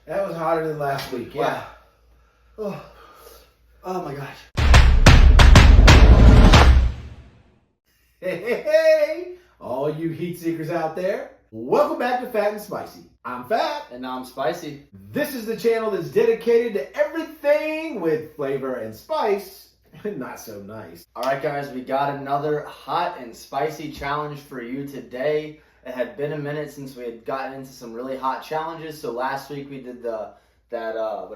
That was hotter than last week, yeah. Wow. Oh my gosh. Hey, all you heat seekers out there, welcome back to Fat and Spicy. I'm Fat. And now I'm Spicy. This is the channel that's dedicated to everything with flavor and spice, and not so nice. Alright guys, we got another hot and spicy challenge for you today. It had been a minute since we had gotten into some really hot challenges. So last week we did what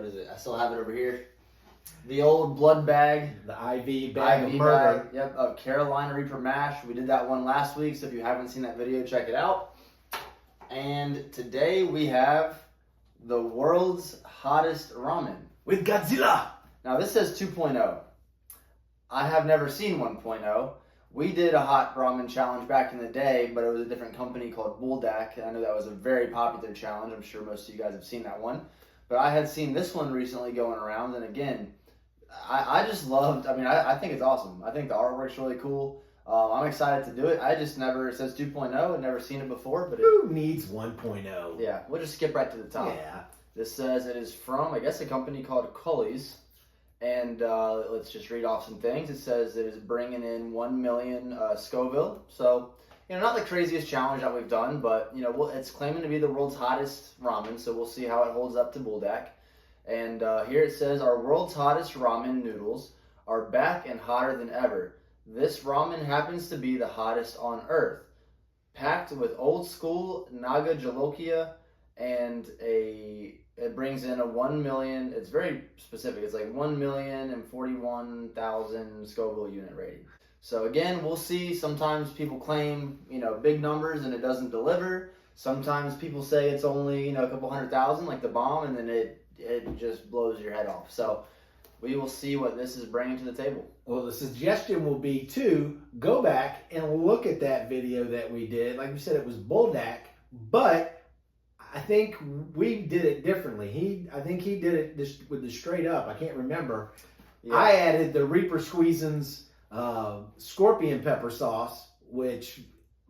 is it? I still have it over here. The old blood bag. The IV bag of murder. Yep, of Carolina Reaper mash. We did that one last week, so if you haven't seen that video, check it out. And today we have the world's hottest ramen. With Godzilla. Now this says 2.0. I have never seen 1.0. We did a hot ramen challenge back in the day, but it was a different company called Buldak. I know that was a very popular challenge. I'm sure most of you guys have seen that one. But I had seen this one recently going around, and again, I just loved, I think it's awesome. I think the artwork's really cool. I'm excited to do it. It says 2.0. I've never seen it before. But who needs 1.0? Yeah, we'll just skip right to the top. Yeah. This says it is from, I guess, a company called Culley's. And let's just read off some things. It says it is bringing in 1 million Scoville. So, not the craziest challenge that we've done, but, it's claiming to be the world's hottest ramen. So we'll see how it holds up to Buldak. And here it says, our world's hottest ramen noodles are back and hotter than ever. This ramen happens to be the hottest on earth. Packed with old school naga jolokia and it brings in a 1 million, it's very specific, it's like 1,041,000 Scoville unit rating. So again, we'll see. Sometimes people claim, big numbers and it doesn't deliver. Sometimes people say it's only, a couple 100,000 like the bomb, and then it just blows your head off. So we will see what this is bringing to the table. Well, the suggestion will be to go back and look at that video that we did. Like we said, it was Buldak, but I think we did it differently. I think he did it just with the straight up. I can't remember. Yeah. I added the Reaper Squeezins scorpion pepper sauce, which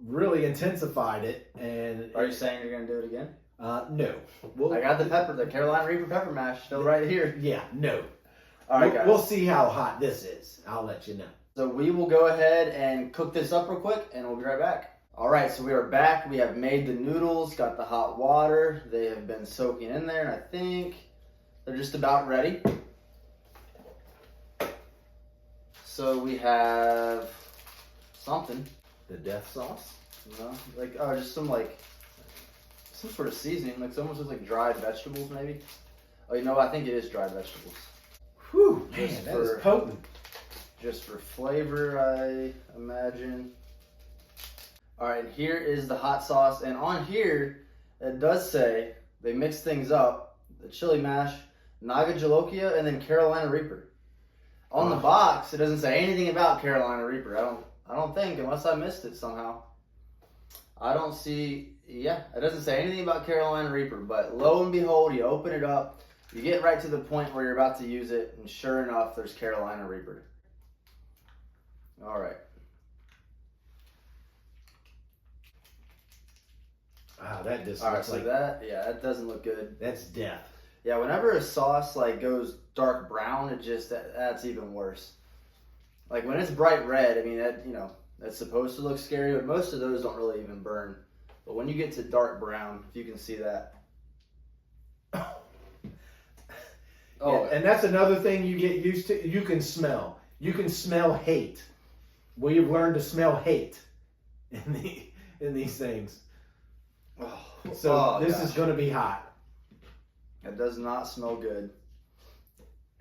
really intensified it. And are you saying you're going to do it again? No. I got the Carolina Reaper pepper mash still right here. Yeah, no. All right, guys. We'll see how hot this is. I'll let you know. So we will go ahead and cook this up real quick, and we'll be right back. All right, so we are back. We have made the noodles, got the hot water. They have been soaking in there, and I think they're just about ready. So we have something. The death sauce? Just some sort of seasoning. It's almost like dried vegetables, maybe. Oh, I think it is dried vegetables. Whew, man, that is potent. Just for flavor, I imagine. All right, here is the hot sauce, and on here it does say they mix things up: the chili mash, naga jolokia, and then Carolina Reaper. On the box, it doesn't say anything about Carolina Reaper. I don't think, unless I missed it somehow. I don't see. Yeah, it doesn't say anything about Carolina Reaper. But lo and behold, you open it up, you get right to the point where you're about to use it, and sure enough, there's Carolina Reaper. All right. Wow, that just looks like that. Yeah, that doesn't look good. That's death. Yeah, whenever a sauce goes dark brown, that's even worse. Like when it's bright red, that's supposed to look scary, but most of those don't really even burn. But when you get to dark brown, if you can see that. Oh, and that's another thing you get used to. You can smell. You can smell hate. We've learned to smell hate in these things. So this is going to be hot. It does not smell good.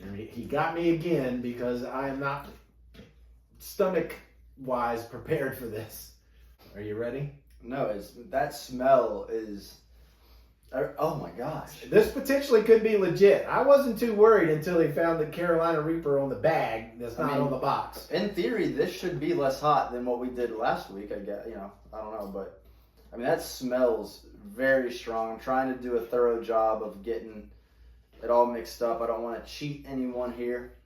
And he got me again because I am not stomach-wise prepared for this. Are you ready? No, that smell is... Oh my gosh. This potentially could be legit. I wasn't too worried until he found the Carolina Reaper on the bag that's not on the box. In theory, this should be less hot than what we did last week, I guess. I don't know, but... that smells very strong. I'm trying to do a thorough job of getting it all mixed up. I don't want to cheat anyone here.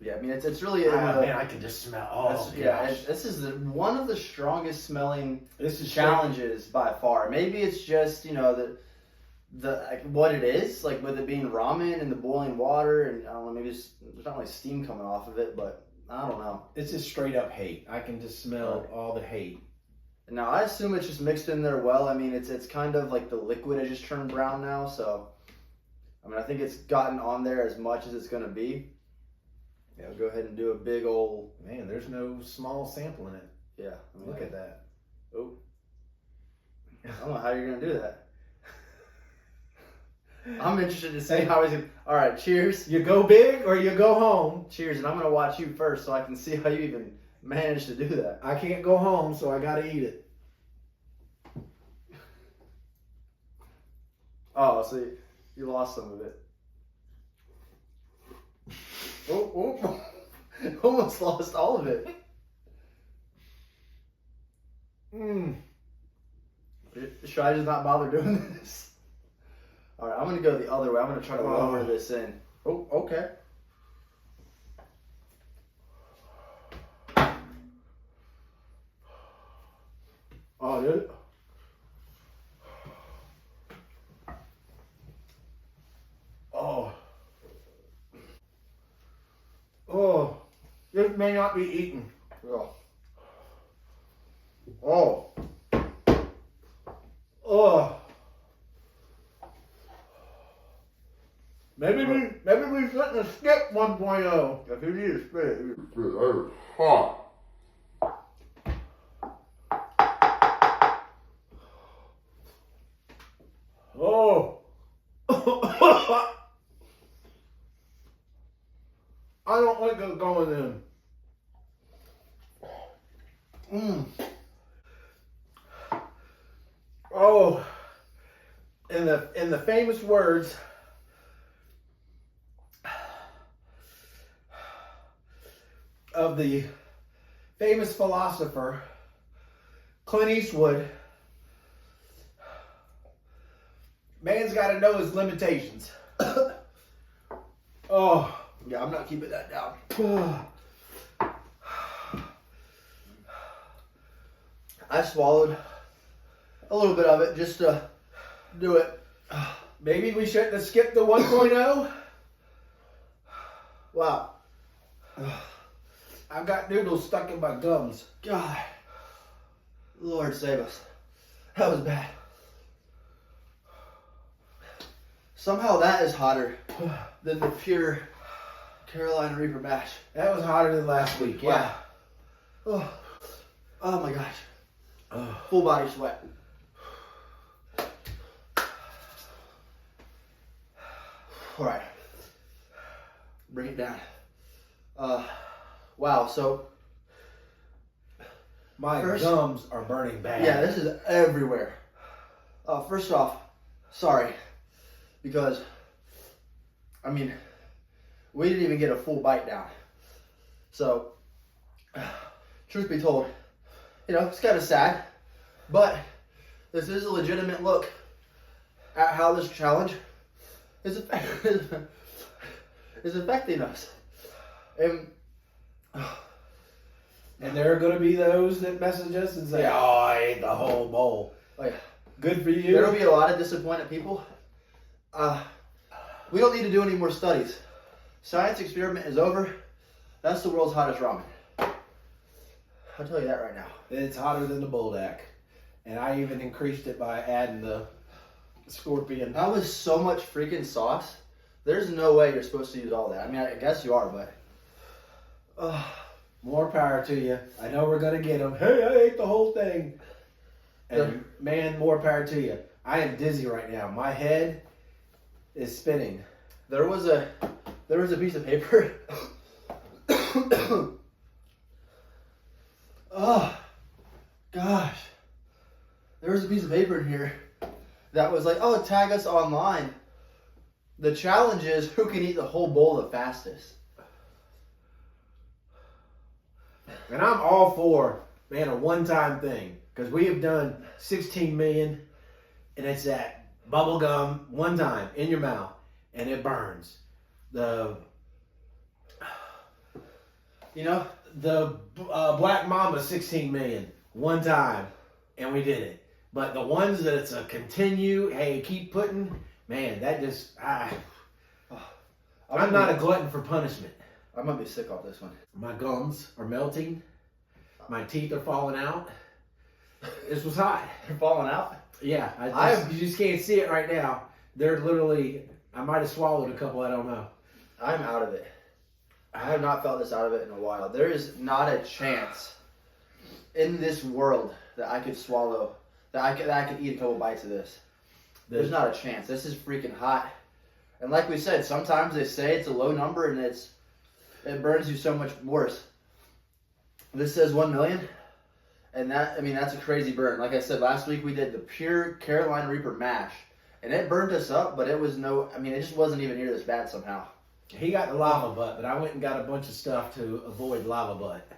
Yeah, I mean it's really. Man, I can just smell. Oh, this is one of the strongest smelling this is challenges by far. Maybe it's just the like what it is, like with it being ramen and the boiling water, and I don't know, maybe there's not like steam coming off of it, but I don't know. It's just straight up hate. I can just smell all the hate. Now I assume it's just mixed in there well. I mean it's kind of like the liquid has just turned brown now, so I mean I think it's gotten on there as much as it's gonna be. Yeah, we'll go ahead and do a big old. Man, there's no small sample in it. Yeah, I mean, look at that. Oh, I don't know how you're gonna do that. I'm interested to see how he's gonna. All right, cheers. You go big or you go home. Cheers, and I'm gonna watch you first so I can see how you even managed to do that. I can't go home, so I gotta eat it. Oh, so you lost some of it. Oh, almost lost all of it. Should I just not bother doing this? All right, I'm gonna go the other way. I'm gonna try to lower this in. Oh, okay. Oh, dude. Oh, this may not be eaten. Oh. Oh. Oh. Maybe we shouldn't have skipped 1.0. If you need to spit it. That is hot. Oh. I don't think it's going in. Oh. In the famous words of the famous philosopher Clint Eastwood, man's got to know his limitations. Oh. Yeah, I'm not keeping that down. I swallowed a little bit of it just to do it. Maybe we shouldn't have skipped the 1.0. Wow. I've got noodles stuck in my gums. God. Lord save us. That was bad. Somehow that is hotter than the pure Carolina Reaper mash. That was hotter than last week. Yeah. Wow. Oh my gosh. Full body sweat. All right. Bring it down. Wow. So my gums are burning bad. Yeah, this is everywhere. First off, sorry, because I mean, we didn't even get a full bite down. So, truth be told, it's kind of sad, but this is a legitimate look at how this challenge is affecting us. And there are going to be those that message us and say, "Oh, I ate the whole bowl." Oh, yeah. Good for you. There will be a lot of disappointed people. We don't need to do any more studies. Science experiment is over. That's the world's hottest ramen. I'll tell you that right now. It's hotter than the buldak. And I even increased it by adding the scorpion. That was so much freaking sauce. There's no way you're supposed to use all that. I mean, I guess you are, but... More power to you. I know we're going to get them. Hey, I ate the whole thing. And man, more power to you. I am dizzy right now. My head is spinning. There was a piece of paper. Oh, gosh. There was a piece of paper in here that was like, oh, tag us online. The challenge is who can eat the whole bowl the fastest. And I'm all for, man, a one-time thing. Because we have done 16 million, and it's that bubble gum one time in your mouth, and it burns. You know, The Black Mamba 16 million one time, and we did it. But the ones that it's a continue, hey, keep putting, man, that just I'm not a glutton for punishment. I'm gonna be sick off this one. My gums are melting. My teeth are falling out. This was hot. You're falling out. Yeah, you just can't see it right now. They're literally, I might have swallowed a couple, I don't know. I'm out of it. I have not felt this out of it in a while. There is not a chance in this world that I could swallow, that I could eat a couple bites of this. There's not a chance. This is freaking hot. And like we said, sometimes they say it's a low number and it burns you so much worse. This says 1 million, and that's a crazy burn. Like I said, last week we did the pure Carolina Reaper mash, and it burned us up, but it just wasn't even near this bad somehow. He got the lava butt, but I went and got a bunch of stuff to avoid lava butt.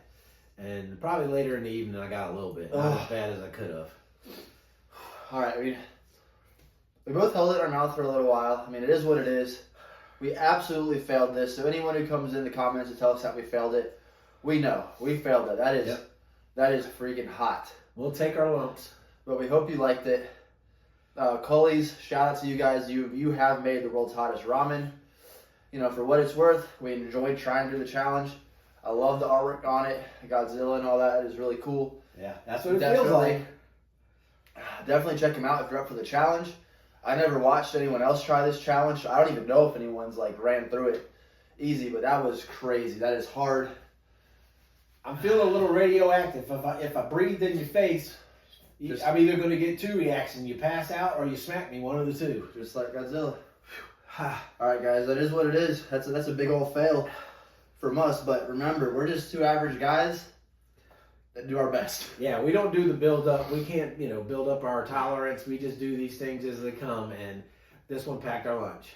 And probably later in the evening I got a little bit, not as bad as I could have. All right, we both held it in our mouth for a little while. It is what it is. We absolutely failed this. So anyone who comes in the comments and tells us that we failed it, we know we failed it. That is freaking hot. We'll take our lumps. But we hope you liked it. Culley's, shout out to you guys. You have made the world's hottest ramen. For what it's worth, we enjoyed trying to do the challenge. I love the artwork on it. Godzilla and all that is really cool. Yeah, that's what it feels like. Definitely check them out if you're up for the challenge. I never watched anyone else try this challenge. I don't even know if anyone's ran through it easy, but that was crazy. That is hard. I'm feeling a little radioactive. If I breathe in your face, I'm either going to get two reactions. You pass out or you smack me, one of the two. Just like Godzilla. All right, guys, that is what it is. That's a big old fail from us. But remember, we're just two average guys that do our best. Yeah, we don't do the build up. We can't, build up our tolerance. We just do these things as they come. And this one packed our lunch.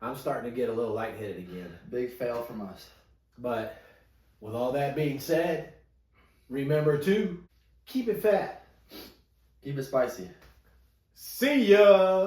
I'm starting to get a little lightheaded again. Big fail from us. But with all that being said, remember to keep it fat. Keep it spicy. See ya!